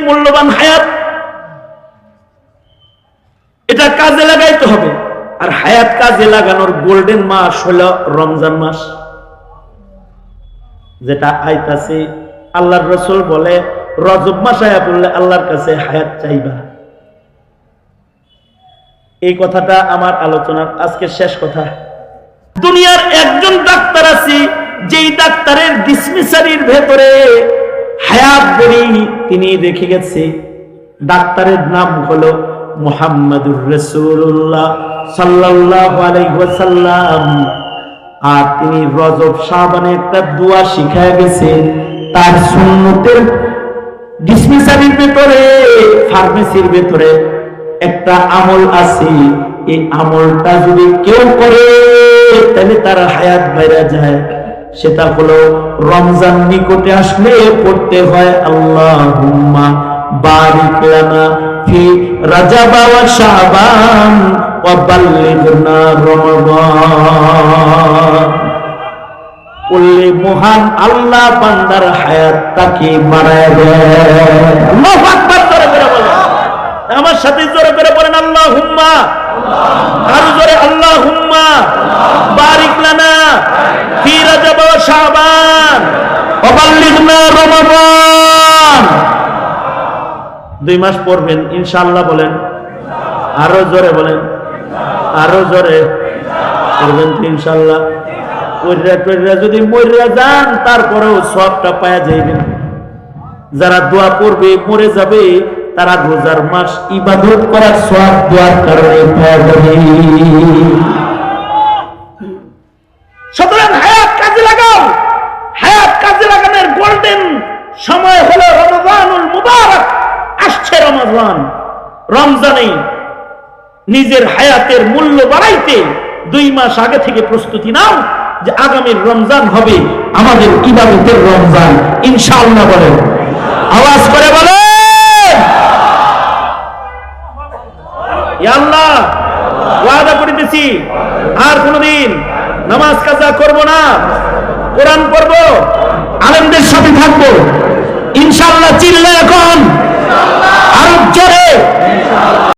মূল্যবান হায়াত, এটা কাজে লাগাইতে হবে। আর হায়াত কাজে লাগানোর গোল্ডেন মাস হলো রমজান মাস, যেটা আইতাছে। আল্লাহর রাসূল বলে রজব মাস আয়া পড়লে আল্লাহর কাছে হায়াত চাইবা। এই কথাটা আমার আলোচনার আজকে শেষ কথা। দুনিয়ার একজন ডাক্তার আছে, যেই ডাক্তারের ডিসপেন্সারির ভেতরে হায়াত বড়ি তিনি রেখে গেছে। ডাক্তারের নাম হলো মুহাম্মাদুর রাসূলুল্লাহ সাল্লাল্লাহু আলাইহি ওয়াসাল্লাম। আর তিনি রজব শাবানে একটা দোয়া শিখায় গেছেন। তার সুন্নতের ডিসপেন্সারির ভেতরে, ফার্মেসির ভেতরে একটা আমল আছে। এই আমলটা যদি কেউ করে তাহলে তার হায়াত বাইরে যায়। সেটা হলো রমজান নিকটে আসলে পড়তে হয় আল্লাহুম্মা বারিক লানা ফি রাজাব ওয়া শাবান ওয়া বাল্লিগনা রমাদান। বললে মহান আল্লাহ বান্দার হায়াতটাকে বাড়ায় দেয়। আল্লাহু আকবার, জোরে করে বলেন। আমার সাথে জোরে করে বলেন আল্লাহুম্মা, আরো জোরে আল্লাহুম্মা বারিক লানা ফি রাজাব ওয়া শাবান ওয়া বাল্লিগনা রমাদান। 2 মাস পড়বেন ইনশাআল্লাহ বলেন, আরো জোরে বলেন, আরো জোরে পড়বেন তো ইনশাআল্লাহ। যদি মরিয়া যান তারপরেও সবটা পাওয়া যাইবেন। যারা দোয়া করবে মরে যাবে, তারা রোজার মাস ইবাদত করার সওয়াব দোয়ার কারণে পাওয়া যাবে। সুতরাং হায়াত কাজে লাগাও। হায়াত কাজে লাগানোর গোল্ডেন সময় হলো রমজানুল মুবারক। আসছে রমজান। রমজানে নিজের হায়াতের মূল্য বাড়াইতে 2 মাস আগে থেকে প্রস্তুতি নাও যে আগামীর রমজান হবে আমাদের ইবাদতের রমজান ইনশাআল্লাহ বলেন, আওয়াজ করে বলেন। ইয়া আল্লাহ, ওয়াদা করিতেছি আর কোনদিন নামাজ কাজা করব না, কোরআন পড়ব, আলেমদের সাথে থাকবো ইনশাআল্লাহ। চিল্লা এখন আরো জোরে।